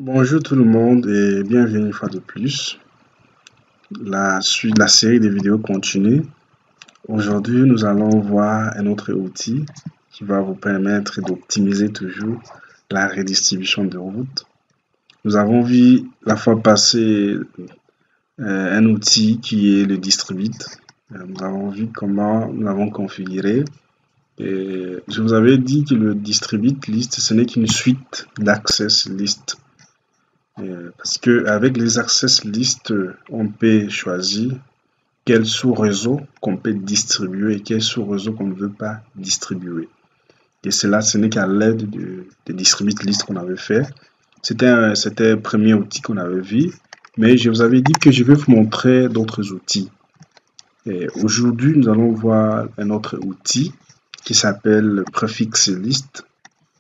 Bonjour tout le monde et bienvenue une fois de plus. La série de vidéos continue. Aujourd'hui, nous allons voir un autre outil qui va vous permettre d'optimiser toujours la redistribution de routes. Nous avons vu la fois passée un outil qui est le distribute. Nous avons vu comment nous l'avons configuré. Et je vous avais dit que le distribute list, ce n'est qu'une suite d'access list. Parce que avec les access list, on peut choisir quel sous-réseau qu'on peut distribuer et quel sous-réseau qu'on ne veut pas distribuer. Et cela, ce n'est qu'à l'aide de distribute list qu'on avait fait. C'était un premier outil qu'on avait vu, mais je vous avais dit que je vais vous montrer d'autres outils. Aujourd'hui, nous allons voir un autre outil qui s'appelle prefix list.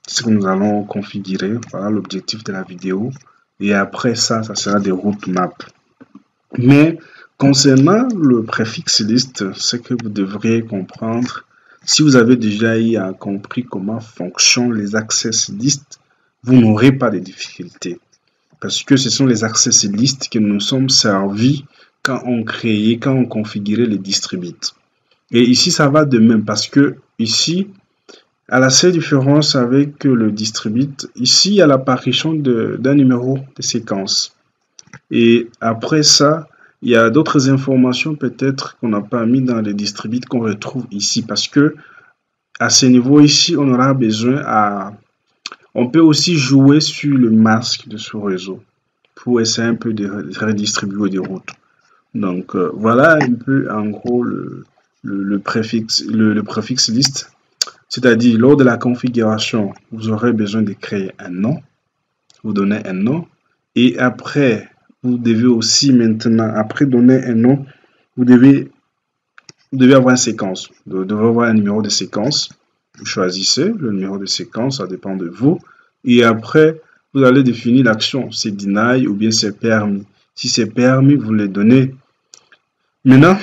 C'est ce que nous allons configurer. Voilà l'objectif de la vidéo. Et après ça, ça sera des route maps. Mais concernant le préfixe list, ce que vous devriez comprendre, si vous avez déjà compris comment fonctionnent les access list, vous n'aurez pas de difficultés. Parce que ce sont les access list que nous sommes servis quand on configurait les distributes. Et ici, ça va de même parce que ici, à la seule différence avec le distribute, ici il y a l'apparition d'un numéro de séquence. Et après ça, il y a d'autres informations peut-être qu'on n'a pas mis dans les distributes qu'on retrouve ici. Parce que à ce niveau ici, on aura besoin on peut aussi jouer sur le masque de ce réseau pour essayer un peu de redistribuer des routes. Donc voilà un peu en gros le préfixe list. C'est-à-dire, lors de la configuration, vous aurez besoin de créer un nom. Vous donnez un nom. Et après, vous devez aussi maintenant, après donner un nom, vous devez avoir une séquence. Vous devez avoir un numéro de séquence. Vous choisissez le numéro de séquence, ça dépend de vous. Et après, vous allez définir l'action. C'est deny ou bien c'est permis. Si c'est permis, vous le donnez. Maintenant,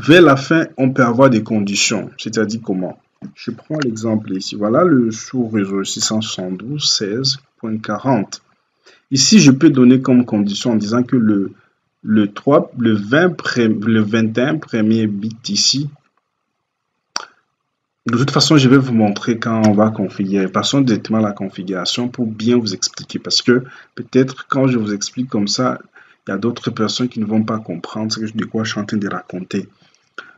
vers la fin, on peut avoir des conditions, c'est-à-dire comment? Je prends l'exemple ici. Voilà le sous-réseau 672.16.40. Ici, je peux donner comme condition en disant que le 21 premier bit ici. De toute façon, je vais vous montrer quand on va configurer. Passons directement à la configuration pour bien vous expliquer. Parce que peut-être quand je vous explique comme ça, il y a d'autres personnes qui ne vont pas comprendre ce que de quoi je suis en train de raconter.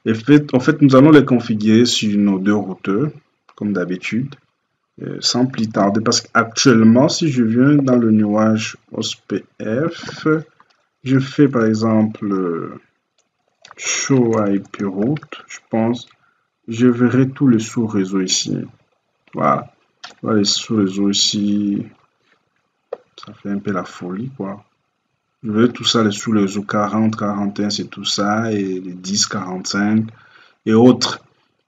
En fait, nous allons les configurer sur nos deux routeurs, comme d'habitude, sans plus tarder. Parce qu'actuellement, si je viens dans le nuage OSPF, je fais par exemple show IP route, je pense, je verrai tout le sous-réseau ici. Voilà. Voilà les sous-réseaux ici. Ça fait un peu la folie, quoi. Je veux tout ça, les sous-réseaux 40, 41, c'est tout ça, et les 10, 45 et autres.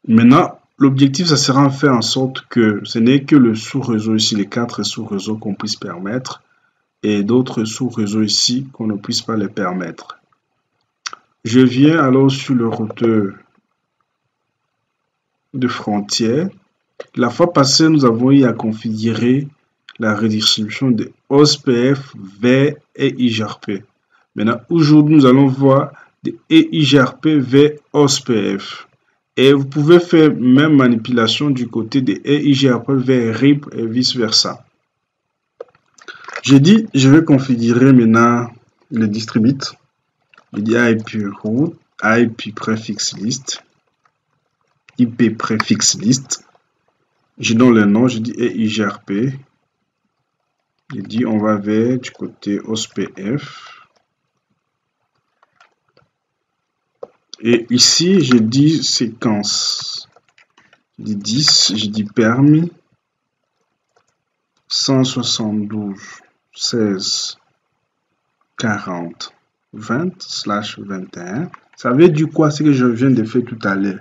Maintenant, l'objectif, ça sera de faire en sorte que ce n'est que le sous-réseau ici, les 4 sous-réseaux qu'on puisse permettre, et d'autres sous-réseaux ici qu'on ne puisse pas les permettre. Je viens alors sur le routeur de frontière. La fois passée, nous avons eu à configurer la redistribution de OSPF vers EIGRP. Maintenant, aujourd'hui, nous allons voir de EIGRP vers OSPF. Et vous pouvez faire même manipulation du côté de EIGRP vers RIP et vice-versa. J'ai dit, je vais configurer maintenant le distribute. Je dis IP route, IP prefix list, IP prefix list. Je donne le nom, je dis EIGRP. Je dis on va vers du côté OSPF. Et ici, je dis séquence. Je dis 10, je dis permis. 172, 16, 40, 20/21. Ça veut dire quoi? Ce que je viens de faire tout à l'heure.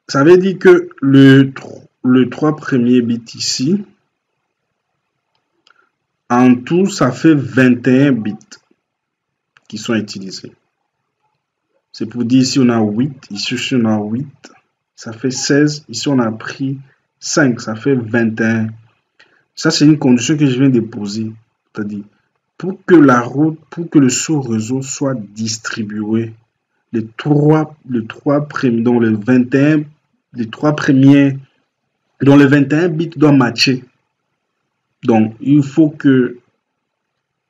Ça veut dire que le 3 premiers bits ici, en tout, ça fait 21 bits qui sont utilisés. C'est pour dire ici on a 8, ici on a 8, ça fait 16, ici on a pris 5, ça fait 21. Ça, c'est une condition que je viens de poser. C'est-à-dire, pour que la route, pour que le sous-réseau soit distribué, les trois premiers, dont les 21, les trois premiers, dont les 21 bits doivent matcher. Donc, il faut que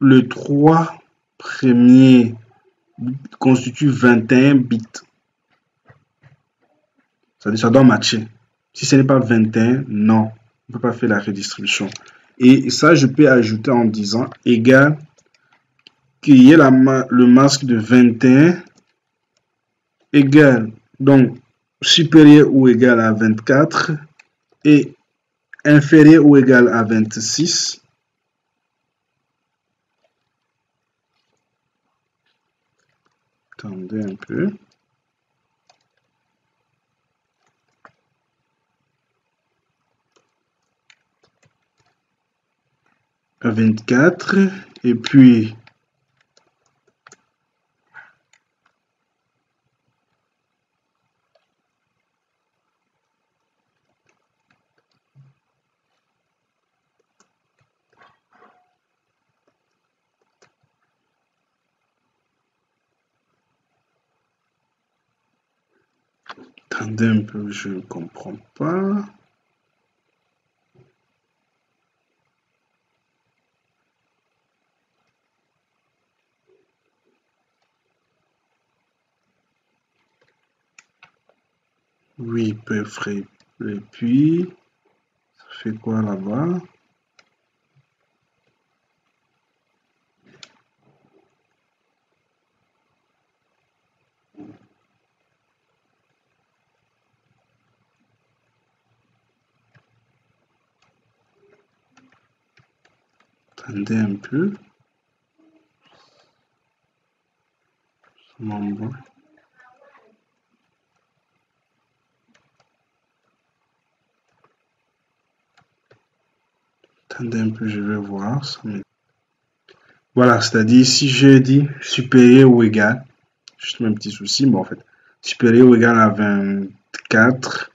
les trois premiers constituent 21 bits. C'est-à-dire, ça doit matcher. Si ce n'est pas 21, non, on ne peut pas faire la redistribution. Et ça, je peux ajouter en disant égal qu'il y ait le masque de 21 égal, donc supérieur ou égal à 24 et inférieur ou égal à 26. Attendez un peu. À 24 et puis attendez un peu, je ne comprends pas. Oui, peu frais. Et puis, ça fait quoi là-bas? Attendez un peu. Bon. Attendez un peu, je vais voir. Voilà, c'est-à-dire si je dis supérieur ou égal, juste un petit souci, mais en fait, supérieur ou égal à 24,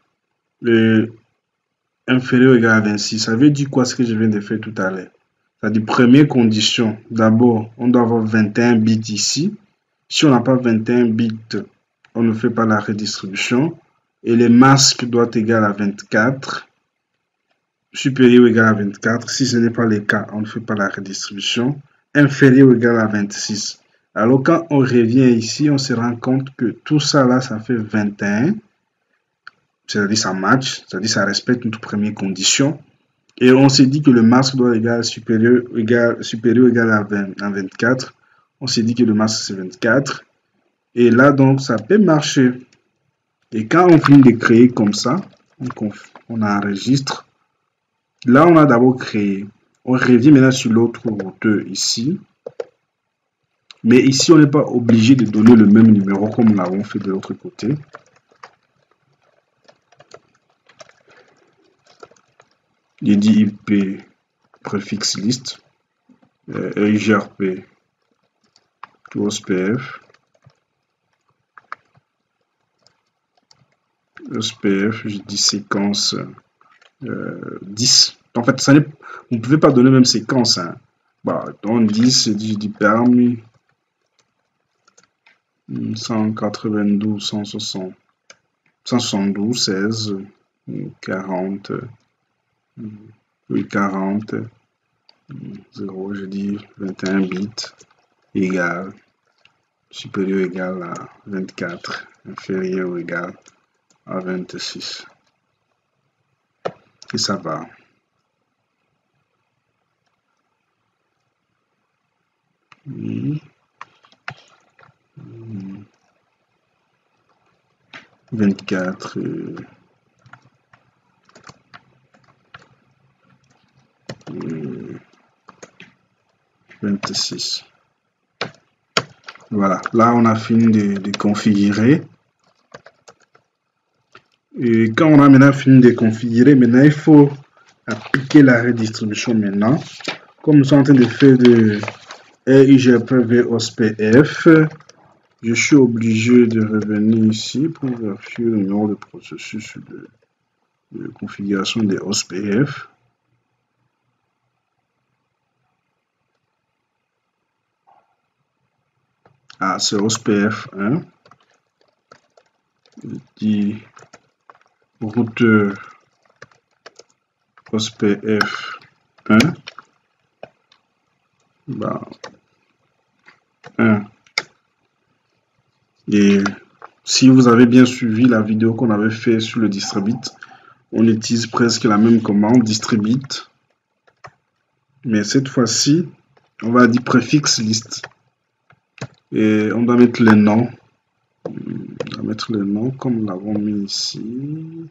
inférieur ou égal à 26, ça veut dire quoi ce que je viens de faire tout à l'heure? C'est-à-dire, première condition, d'abord, on doit avoir 21 bits ici. Si on n'a pas 21 bits, on ne fait pas la redistribution. Et le masque doit être égal à 24, supérieur ou égal à 24. Si ce n'est pas le cas, on ne fait pas la redistribution. Inférieur ou égal à 26. Alors, quand on revient ici, on se rend compte que tout ça là, ça fait 21. C'est-à-dire ça match, c'est-à-dire ça respecte notre première condition. Et on s'est dit que le masque doit être supérieur ou égal à 24. On s'est dit que le masque c'est 24. Et là, donc, ça peut marcher. Et quand on finit de créer comme ça, on enregistre. Là, on a d'abord créé. On revient maintenant sur l'autre routeur ici. Mais ici, on n'est pas obligé de donner le même numéro comme nous l'avons fait de l'autre côté. Il dit IP préfixe liste, EIGRP, OSPF, OSPF, je dis séquence 10. En fait, vous ne pouvez pas donner même séquence. Hein. Bah, donc 10, je dis permis 192, 160, 172, 16, 40, oui, 40, 0, je dis 21 bits, égal, supérieur ou égal à 24, inférieur ou égal à 26. Et ça va. Oui. 24. 26. Voilà, là on a fini de configurer. Et quand on a maintenant fini de configurer, maintenant il faut appliquer la redistribution maintenant. Comme nous sommes en train de faire de EIGRP OSPF, je suis obligé de revenir ici pour vérifier le numéro de processus de configuration des OSPF. Ah, c'est OSPF1. Je dis routeur OSPF1. Bah, 1. Et si vous avez bien suivi la vidéo qu'on avait fait sur le distribute, on utilise presque la même commande, distribute. Mais cette fois-ci, on va dire préfixe liste. Et on doit mettre les noms. On va mettre les noms comme nous l'avons mis ici.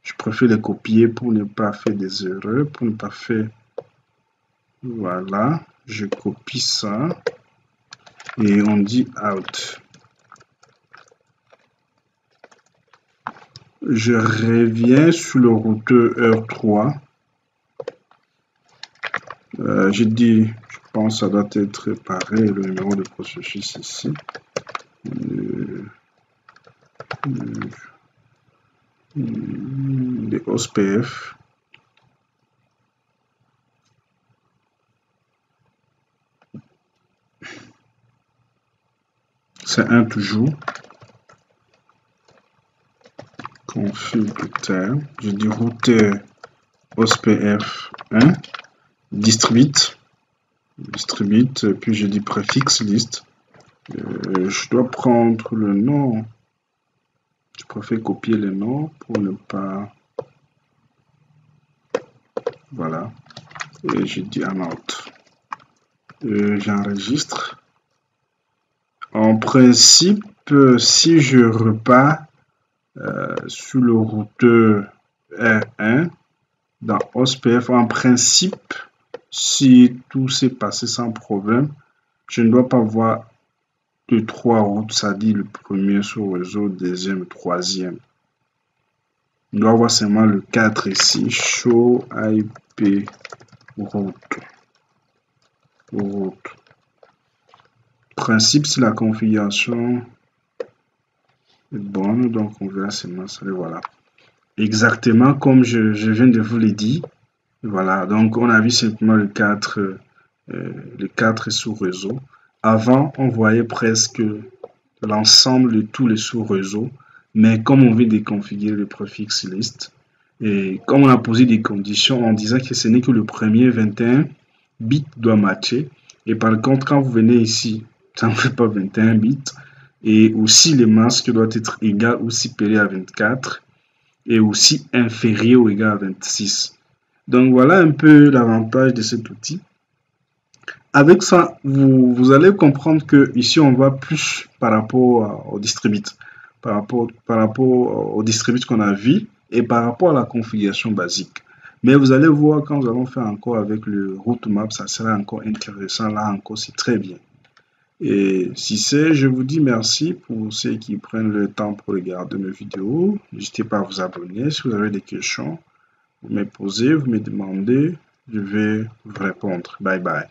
Je préfère les copier pour ne pas faire des erreurs, pour ne pas faire... Voilà, je copie ça. Et on dit out. Je reviens sur le routeur R3. J'ai dit, je pense que ça doit être pareil, le numéro de processus ici. Les OSPF. C'est 1 toujours. Config terme. Je dis routeur OSPF 1. Distribute, puis je dis préfixe liste. Je dois prendre le nom. Je préfère copier le nom pour ne pas... Voilà. Et je dis un out. J'enregistre. En principe, si je repars sur le routeur R1 dans OSPF, en principe, si tout s'est passé sans problème, je ne dois pas voir que 3 routes, ça dit le premier sur le réseau, deuxième, troisième. On doit voir seulement le 4 ici, show IP route. Principe, si la configuration est bonne, donc on verra seulement ça, et voilà. Exactement comme je viens de vous le dire. Voilà, donc on a vu simplement le 4 sous-réseaux. Avant, on voyait presque l'ensemble de tous les sous-réseaux, mais comme on veut déconfigurer le préfixe list, et comme on a posé des conditions en disant que ce n'est que le premier 21 bits doit matcher, et par contre, quand vous venez ici, ça ne fait pas 21 bits, et aussi les masques doivent être égal ou supérieur à 24, et aussi inférieur ou égal à 26. Donc voilà un peu l'avantage de cet outil. Avec ça, vous allez comprendre que ici on va plus par rapport au distribute, par rapport au distribute qu'on a vu et par rapport à la configuration basique. Mais vous allez voir quand nous allons faire encore avec le route map, ça sera encore intéressant. Là encore, c'est très bien. Et si c'est, je vous dis merci pour ceux qui prennent le temps pour regarder mes vidéos. N'hésitez pas à vous abonner. Si vous avez des questions, vous me posez, vous me demandez, je vais vous répondre. Bye bye.